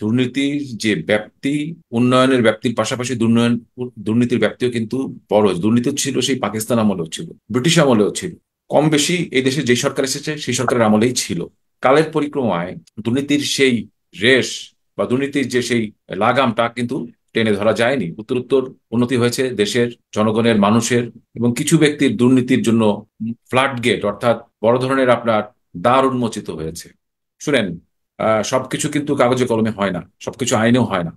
দুর্নীতির যে ব্যাপ্তি, উন্নয়নের ব্যাপ্তির পাশাপাশি দুর্নীতির ব্যাপ্তিও কিন্তু বড়। দুর্নীতি ছিল সেই পাকিস্তান আমলেও ছিল, ব্রিটিশ আমলেও ছিল, কম বেশি এই দেশে যে সরকার এসেছে সেই সরকারের আমলেই ছিল। কালের পরিক্রমায় দুর্নীতির সেই রেশ বা দুর্নীতির যে সেই লাগামটা কিন্তু টেনে ধরা যায়নি। উত্তরোত্তর উন্নতি হয়েছে দেশের জনগণের, মানুষের, এবং কিছু ব্যক্তির দুর্নীতির জন্য ফ্লাড গেট অর্থাৎ বড় ধরনের আপনার দ্বার উন্মোচিত হয়েছে। শুনেন, সবকিছু কিন্তু কাগজে কলমে হয় না, সবকিছু আইনেও হয় না।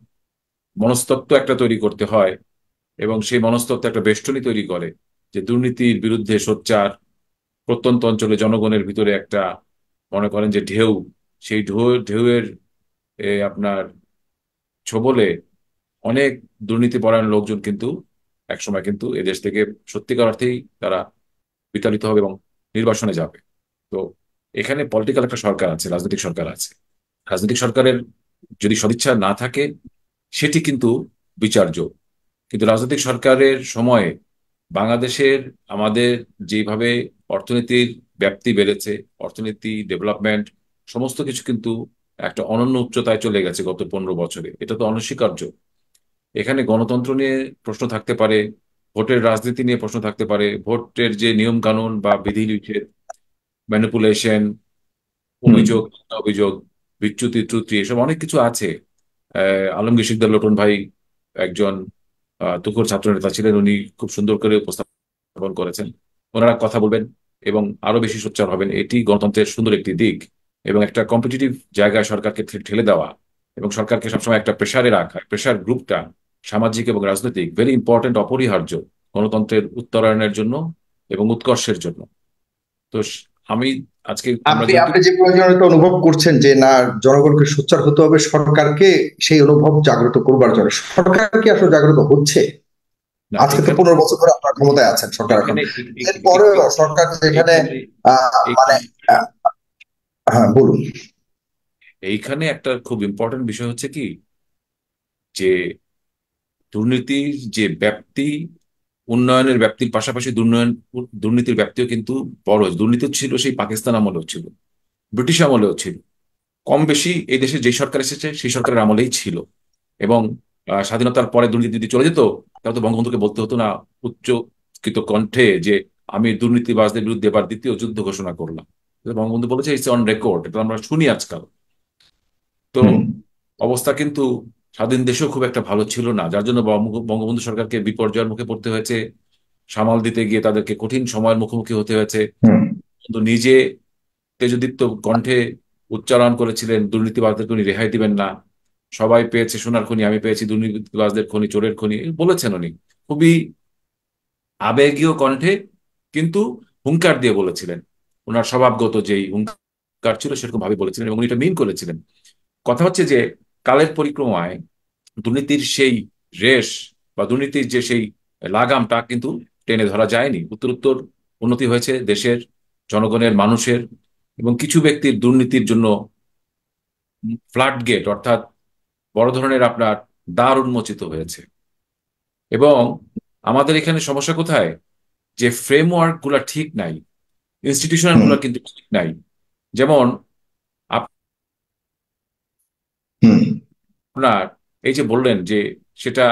মনস্তত্ত্ব একটা তৈরি করতে হয়, এবং সেই মনস্তত্ত্ব একটা বেষ্টনী তৈরি করে যে দুর্নীতির বিরুদ্ধে সোচ্চার। প্রত্যন্ত অঞ্চলে জনগণের ভিতরে একটা, মনে করেন যে ঢেউ, সেই ঢেউয়ের আপনার ছোবলে অনেক দুর্নীতিপরায়ণ লোকজন কিন্তু একসময় কিন্তু এদেশ থেকে সত্যিকার অর্থেই তারা বিতাড়িত হবে এবং নির্বাসনে যাবে। তো এখানে পলিটিক্যাল একটা সরকার আছে, রাজনৈতিক সরকার আছে। রাজনৈতিক সরকারের যদি সদিচ্ছা না থাকে সেটি কিন্তু বিচার্য। কিন্তু রাজনৈতিক সরকারের সময়ে বাংলাদেশের, আমাদের যেভাবে অর্থনীতির ব্যাপ্তি বেড়েছে, অর্থনীতি ডেভেলপমেন্ট, সমস্ত কিছু কিন্তু একটা অনন্য উচ্চতায় চলে গেছে গত 15 বছরে। এটা তো অনস্বীকার্য। এখানে গণতন্ত্র নিয়ে প্রশ্ন থাকতে পারে, ভোটের রাজনীতি নিয়ে প্রশ্ন থাকতে পারে, ভোটের যে নিয়ম কানুন বা বিধি নিষেধ, ম্যানিপুলেশন, হুম। অভিযোগ, অভিযোগ, বিচ্যুতি ত্রুটি, এসব অনেক কিছু আছে। আলমগীর শিকদার লোটন ভাই একজন তুখোর ছাত্র নেতা ছিলেন, উনি খুব সুন্দর করে উপস্থাপন করেছেন। ওনারা কথা বলবেন এবং আরো বেশি সোচ্চার হবেন, এটি গণতন্ত্রের সুন্দর একটি দিক। এবং একটা কম্পিটিটিভ জায়গায় সরকারকে ঠেলে দেওয়া এবং সরকারকে সবসময় একটা প্রেসারে রাখা, প্রেসার গ্রুপটা সামাজিক এবং রাজনৈতিক ভেরি ইম্পর্টেন্ট, অপরিহার্য গণতন্ত্রের উত্তরায়ণের জন্য এবং উৎকর্ষের জন্য। তো আমি আজকে আমরা আপনি যেহেতু আপনি যে প্রয়োজনীয়তা অনুভব করছেন যে না, জনগণকে সোচ্চার হতে হবে, সরকারকে সেই অনুভব জাগ্রত করবার জন্য সরকার কি আসলে জাগ্রত হচ্ছে? না, আজকে তো এখানে 15 বছর ধরে আপনার ক্ষমতায় আছেন সরকার এখন। এখানে এরপরেও সরকার যেখানে এইখানে মানে এইখানে আহ, হ্যাঁ বলুন। এইখানে একটা খুব ইম্পর্টেন্ট বিষয় হচ্ছে কি, যে দুর্নীতির যে ব্যাপ্তি, উন্নয়নের ব্যাপ্তির পাশাপাশি দুর্নীতির ব্যাপ্তিও কিন্তু বড়। দুর্নীতি ছিল সেই পাকিস্তান আমলেও ছিল, ব্রিটিশ আমলেও ছিল, কম বেশি এই দেশে যে সরকার এসেছে সেই সরকারের আমলেই ছিল। এবং স্বাধীনতার পরে দুর্নীতি যদি চলে যেত, তাহলে তো বঙ্গবন্ধুকে বলতে হতো না উচ্চকিত কণ্ঠে যে আমি দুর্নীতিবাজদের বিরুদ্ধে এবার দ্বিতীয় যুদ্ধ ঘোষণা করলাম। এটা বঙ্গবন্ধু বলেছে, ইটস অন রেকর্ড, এটা আমরা শুনি আজকাল। তো হুম। অবস্থা কিন্তু স্বাধীন দেশেও খুব একটা ভালো ছিল না, যার জন্য বঙ্গবন্ধু সরকারকে বিপর্যয়ের মুখে পড়তে হয়েছে। সামাল দিতে গিয়ে তাদেরকে কঠিন সময়ের মুখোমুখি হতে হয়েছে। হুম। কিন্তু নিজে তেজদীপ্ত কণ্ঠে উচ্চারণ করেছিলেন দুর্নীতিবাজদেরকে উনি রেহাই দিবেন না। সবাই পেয়েছে সোনার খনি, আমি পেয়েছি দুর্নীতিবাজদের খনি, চোরের খনি, বলেছেন উনি খুবই আবেগীয় কণ্ঠে, কিন্তু হুঙ্কার দিয়ে বলেছিলেন। ওনার স্বভাবগত যেই হুঙ্কার ছিল সেরকম ভাবে বলেছিলেন এবং উনি এটা মিন করেছিলেন। কথা হচ্ছে যে কালের পরিক্রমায় দুর্নীতির সেই রেশ বা দুর্নীতির যে সেই লাগামটা কিন্তু টেনে ধরা যায়নি। উত্তরোত্তর উন্নতি হয়েছে দেশের জনগণের, মানুষের, এবং কিছু ব্যক্তির দুর্নীতির জন্য ফ্লাড গেট অর্থাৎ বড় ধরনের আপনার দ্বার উন্মোচিত হয়েছে। এবং আমাদের এখানে সমস্যা কোথায়, যে ফ্রেমওয়ার্ক গুলা ঠিক নাই, ইনস্টিটিউশনাল হুম। গুলা কিন্তু ঠিক নাই। যেমন হুম। আপনার এই যে বললেন যে সেটা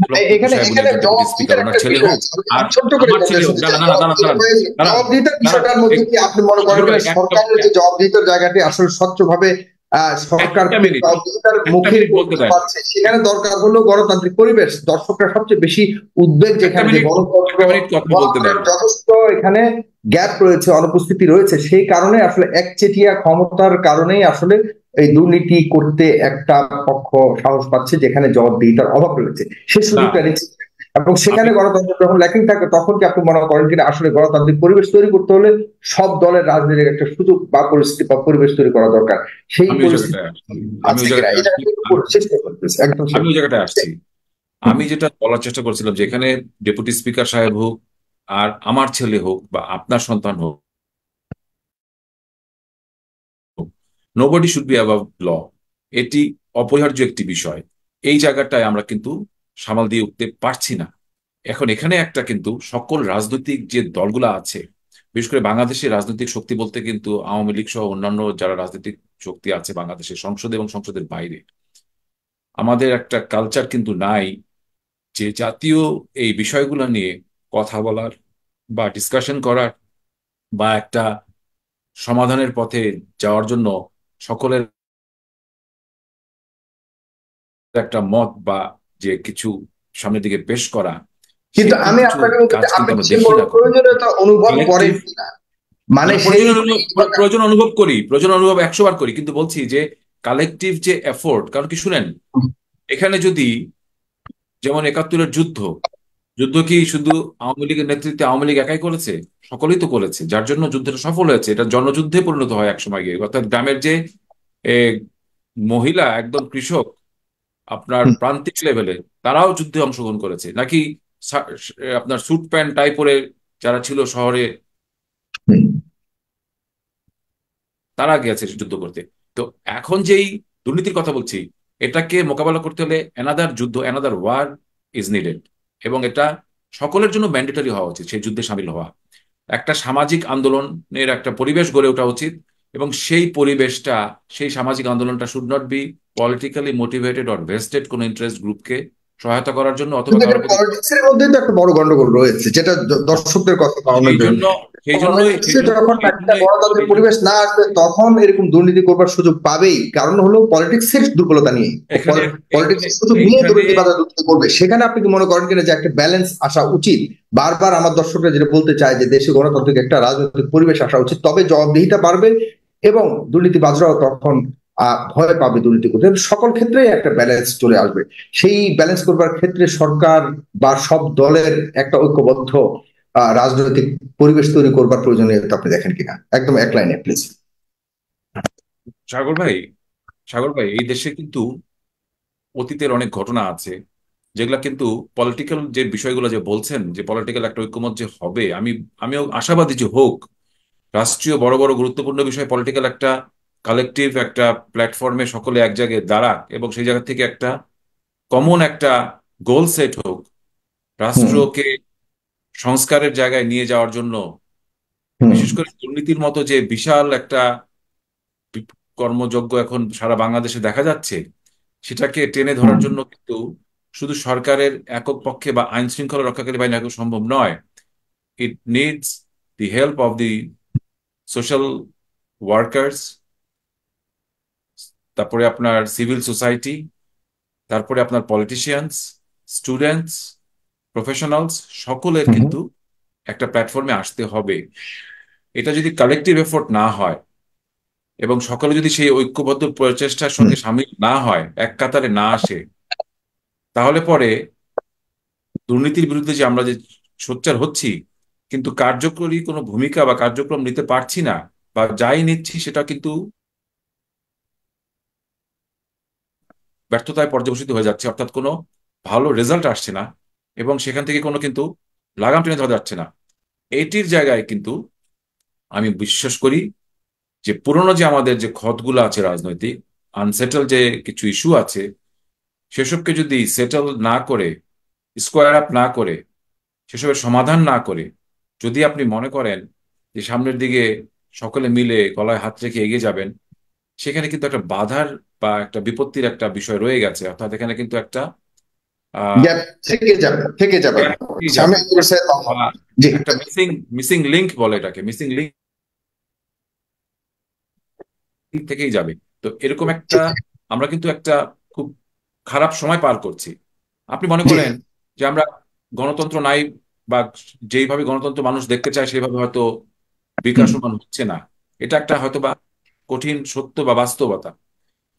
গোলাপ ফুলকো এখানে সাহেব, উনি এখানে একজন ডেপুটি স্পিকার, জবাবদিহিতার ওনার একটা ছেলে বিষয় হোক আছে, আমি আর আমি ছোট্ট করে আমার বলতে ছেলে হোক, শুনতে চাই। দাঁড়ান দাঁড়ান দাঁড়ান দাঁড়ান দাঁড়ান জবাবদিহিতার দাঁড়ান, বিষয়টার মধ্যে কি আপনি মনে করেন শরীফ যে ভাই, সরকারের যে জবাবদিহিতার জায়গাটি আসলে স্বচ্ছভাবে সরকার একটা কি মিনিট, জবাবদিহিতার একটা মুখে মিনিট বলতে করতে দেন, পারছে? সেখানে দরকার হলো গণতান্ত্রিক পরিবেশ। দর্শকরা সবচেয়ে বেশি উদ্বেগ একটা যেখানে, যে মিনিট, গণতন্ত্র একটা মিনিট কথা বলতে দেন। গণতন্ত্রের যথেষ্ট এখানে গ্যাপ রয়েছে, অনুপস্থিতি রয়েছে। সেই কারণে আসলে একচেটিয়া ক্ষমতার কারণেই আসলে এই দুর্নীতি করতে একটা পক্ষ সাহস পাচ্ছে, যেখানে জবাবদিহিতার অভাব রয়েছে। সেই না, সুযোগটা নিচ্ছে। এবং আমি সেখানে গণতন্ত্র যখন ল্যাকিং থাকে, তখন কি আপনি মনে করেন কিনা আসলে গণতান্ত্রিক পরিবেশ তৈরি করতে হলে সব দলের রাজনীতির একটা সুযোগ বা পরিস্থিতি বা পরিবেশ তৈরি করা দরকার? সেই আমি ওই পরিস্থিতি জায়গাটায় আসছি, আমি আছে ওই কিনা জায়গাটায় এটা আসছি একটু চেষ্টা করতেছি, একদম শেষ। আমি ওই জায়গাটায় আসছি। হুম। আমি যেটা বলার চেষ্টা করছিলাম, যে এখানে ডেপুটি স্পিকার সাহেব হোক আর আমার ছেলে হোক বা আপনার সন্তান হোক, নোবডি শুড বি অ্যাবাভ ল। এটি অপরিহার্য একটি বিষয়। এই জায়গাটায় আমরা কিন্তু সামাল দিয়ে উঠতে পারছি না। এখন এখানে একটা কিন্তু সকল রাজনৈতিক যে দলগুলো আছে, বিশেষ করে বাংলাদেশের রাজনৈতিক শক্তি বলতে কিন্তু আওয়ামী লীগ সহ অন্যান্য যারা রাজনৈতিক শক্তি আছে বাংলাদেশের সংসদে এবং সংসদের বাইরে, আমাদের একটা কালচার কিন্তু নাই যে জাতীয় এই বিষয়গুলো নিয়ে কথা বলার বা ডিসকাশন করার বা একটা সমাধানের পথে যাওয়ার জন্য সকলের একটা মত বা যে কিছু সামনের দিকে পেশ করা, কিন্তু সেরকম আমি কিছু আপনাকে বলতে কাজ চাই, কিন্তু আপনি কি আমরা সেই দেখি না কখনো। প্রয়োজনীয়তা অনুভব করেন কালেকটিভ, কিনা? না মানে না, সেই প্রয়োজন অনুভব করি, প্রয়োজন অনুভব 100 বার করি, কিন্তু বলছি যে কালেকটিভ যে এফোর্ট, কারণ কি শুনেন, এখানে যদি যেমন 71-এর যুদ্ধ, যুদ্ধ কি শুধু আওয়ামী লীগের নেতৃত্বে আওয়ামী লীগ একাই করেছে? সকলেই তো করেছে, যার জন্য যুদ্ধটা সফল হয়েছে। এটা জনযুদ্ধে পরিণত হয় একসময় গিয়ে, অর্থাৎ গ্রামের যে এ, মহিলা একদম কৃষক, আপনার হুম, প্রান্তিক লেভেলে, তারাও যুদ্ধে অংশগ্রহণ করেছে নাকি? আপনার স্যুট প্যান্ট টাই পরে যারা ছিল শহরে, হুম, তারা গেছে যুদ্ধ করতে। তো এখন যেই দুর্নীতির কথা বলছি, এটাকে মোকাবেলা করতে হলে এনাদার যুদ্ধ, এনাদার ওয়ার ইজ নিডেড। এবং এটা সকলের জন্য ম্যান্ডেটরি হওয়া উচিত, সেই যুদ্ধে সামিল হওয়া। একটা সামাজিক আন্দোলনের একটা পরিবেশ গড়ে ওঠা উচিত, এবং সেই পরিবেশটা, সেই সামাজিক আন্দোলনটা should not be politically motivated or vested কোনো ইন্টারেস্ট গ্রুপকে সহায়তা করার জন্য অথবা কিন্তু এখানে কারোর প্রতি। পলিটিক্স এর মধ্যেই তো একটা বড় গন্ডগোল রয়েছে, যেটা দর্শকদের কথা সেই বাড়ানোর জন্য। জন্য সেই জন্যই সেই পলিটিক্সে জন্য যখন সেই একটা জন্যই গণতান্ত্রিক সেই জন্য পরিবেশ না আসবে, তখন এরকম দুর্নীতি করবার সুযোগ পাবেই। কারণ হলো পলিটিক্স এর দুর্বলতা নিয়ে, এখানে পলিটিক্স সুযোগ নিয়ে এইখানে দুর্নীতি বাধা দুর্নীতি করবে। সেখানে আপনি কি মনে করেন কিনা যে একটা ব্যালেন্স আসা উচিত? বারবার আমার দর্শকরা যেটা বলতে চায় যে দেশে গণতান্ত্রিক একটা রাজনৈতিক পরিবেশ আসা উচিত, তবে জবাবদিহিতা বাড়বে এবং দুর্নীতিবাজরাও তখন ভয় পাবে দুর্নীতি করতে। সকল ক্ষেত্রেই একটা ব্যালেন্স চলে আসবে। সেই ব্যালেন্স করবার ক্ষেত্রে সরকার বা সব দলের একটা ঐক্যবদ্ধ রাজনৈতিক পরিবেশ তৈরি করবার প্রয়োজনীয়তা আপনি দেখেন কিনা, একদম এক লাইনে প্লিজ। সাগর ভাই, সাগর ভাই, এই দেশে কিন্তু অতীতের অনেক ঘটনা আছে যেগুলা কিন্তু পলিটিক্যাল যে বিষয়গুলো যে বলছেন, যে পলিটিক্যাল একটা ঐক্যমত যে হবে, আমিও আশাবাদী যে হোক। রাষ্ট্রীয় বড় বড় গুরুত্বপূর্ণ বিষয় পলিটিক্যাল একটা কালেকটিভ একটা প্ল্যাটফর্মে সকলে এক জায়গায় দাঁড়াক, এবং সেই জায়গা থেকে একটা কমন একটা গোল সেট হোক হুম, রাষ্ট্রকে সংস্কারের জায়গায় নিয়ে যাওয়ার জন্য। হুম, বিশেষ করে দুর্নীতির মতো যে বিশাল একটা কর্মযজ্ঞ এখন সারা বাংলাদেশে দেখা যাচ্ছে, সেটাকে টেনে হুম, ধরার জন্য কিন্তু শুধু সরকারের একক পক্ষে বা আইন শৃঙ্খলা রক্ষাকারী বাহিনী একক সম্ভব নয়। It needs the help of the social workers, তারপরে আপনার সিভিল সোসাইটি, তারপরে আপনার পলিটিশিয়ানস, স্টুডেন্টস, প্রফেশনালস, সকলের হুম, কিন্তু একটা প্ল্যাটফর্মে আসতে হবে। এটা যদি কালেকটিভ এফোর্ট না হয় এবং সকলে যদি সেই ঐক্যবদ্ধ প্রচেষ্টার হুম, সঙ্গে সামিল না হয়, এক কাতারে না আসে, তাহলে পরে দুর্নীতির বিরুদ্ধে যে আমরা যে সোচ্চার হচ্ছি, কিন্তু কার্যকরী কোনো ভূমিকা বা কার্যক্রম নিতে পারছি না, বা যাই নিচ্ছি সেটা কিন্তু ব্যর্থতায় পর্যবসিত হয়ে যাচ্ছে, অর্থাৎ কোনো ভালো রেজাল্ট আসছে না, এবং সেখান থেকে কোনো কিন্তু লাগাম টেনে ধরা যাচ্ছে না। এইটির জায়গায় কিন্তু আমি বিশ্বাস করি যে পুরনো যে আমাদের যে ক্ষতগুলো আছে রাজনৈতিক, আনসেটেল যে কিছু ইস্যু আছে, সেসবকে যদি সেটেল না করে, স্কোয়ার আপ না করে, সেসবের সমাধান না করে, যদি আপনি মনে করেন যে সামনের দিকে সকলে মিলে গলায় হাত রেখে এগিয়ে যাবেন, সেখানে কিন্তু একটা বাধার বা একটা বিপত্তির একটা বিষয় রয়ে গেছে। অর্থাৎ এখানে কিন্তু একটা আহ গ্যাপ থেকে যাবে, থেকে যাবে। গ্যাপ থেকেই আমি যাবে, আপনার সাথে বা একমত। জি। একটা মিসিং মিসিং লিংক বলে এটাকে, মিসিং লিংক থেকেই যাবে। তো এরকম জি, একটা, আমরা কিন্তু একটা খুব খারাপ সময় পার করছি। আপনি মনে জি, করেন যে আমরা গণতন্ত্র নাই, বা যেইভাবে গণতন্ত্র মানুষ দেখতে চায় সেইভাবে হয়তো হুম, বিকাশমান হচ্ছে না, এটা একটা হয়তো বা কঠিন সত্য বা বাস্তবতা।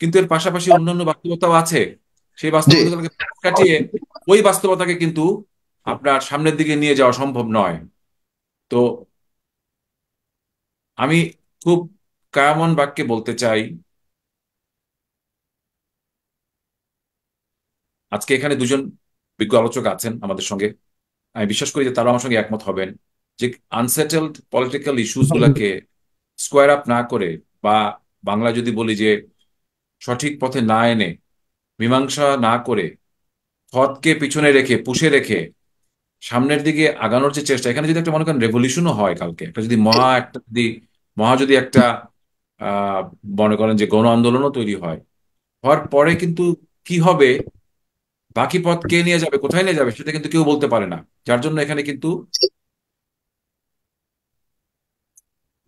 কিন্তু এর পাশাপাশি অন্যান্য বাস্তবতাও আছে। সেই জি। বাস্তবতাগুলোকে পাশ কাটিয়ে ওই বাস্তবতাকে কিন্তু আপনার সামনের দিকে নিয়ে যাওয়া সম্ভব নয়। তো আমি খুব কায়মন বাক্যে বলতে চাই, আজকে এখানে দুজন বিজ্ঞ আলোচক আছেন আমাদের সঙ্গে, আমি বিশ্বাস করি যে তারা আমার সঙ্গে একমত হবেন যে আনসেটেলড পলিটিক্যাল ইস্যুস গুলাকে স্কোয়ার আপ না করে, বা বাংলা যদি বলি যে সঠিক পথে না এনে, মীমাংসা না করে, পথকে পিছনে রেখে পুষে রেখে সামনের দিকে আগানোর যে চেষ্টা, এখানে যদি একটা মনে করেন রেভলিউশনও হয় কালকে, একটা যদি মহা যদি একটা আহ মনে করেন যে গণ আন্দোলনও তৈরি হয়, হওয়ার পরে কিন্তু কি হবে, বাকি পথ কে নিয়ে যাবে, কোথায় নিয়ে যাবে, সেটা কিন্তু কেউ বলতে পারে না। যার জন্য এখানে কিন্তু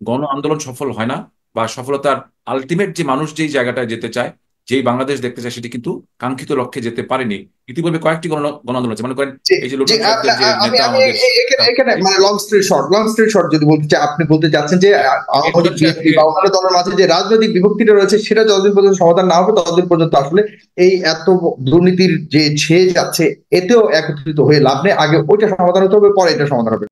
গণ আন্দোলন সফল হয় না, বা সফলতার আলটিমেট যে মানুষ যেই জায়গাটায় যেতে চায়, যেই বাংলাদেশ দেখতে চায়, সেটি কিন্তু কাঙ্ক্ষিত লক্ষ্যে যেতে পারেনি। ইতিপূর্বে কয়েকটি গণ আন্দোলন আছে, মনে করেন জি এই যে জি, লুটেন সাহেবদের যে আমি নেতা আমি আমাদের এখানে এখানে মানে লং স্ট্রি শর্ট যদি বলতে চাই, আপনি বলতে চাচ্ছেন যে আওয়ামী লীগ এরশাদ বিএনপি সাহেবকে, বা অন্যান্য দলের মাঝে যে রাজনৈতিক বিভক্তিটা রয়েছে সেটা যতদিন পর্যন্ত সমাধান না হবে ততদিন পর্যন্ত আসলে এই এত দুর্নীতির যে ছেয়ে যাচ্ছে এতেও একত্রিত হয়ে লাভ নেই। আগে ওইটা সমাধান হতে হবে, পরে এটা সমাধান হবে।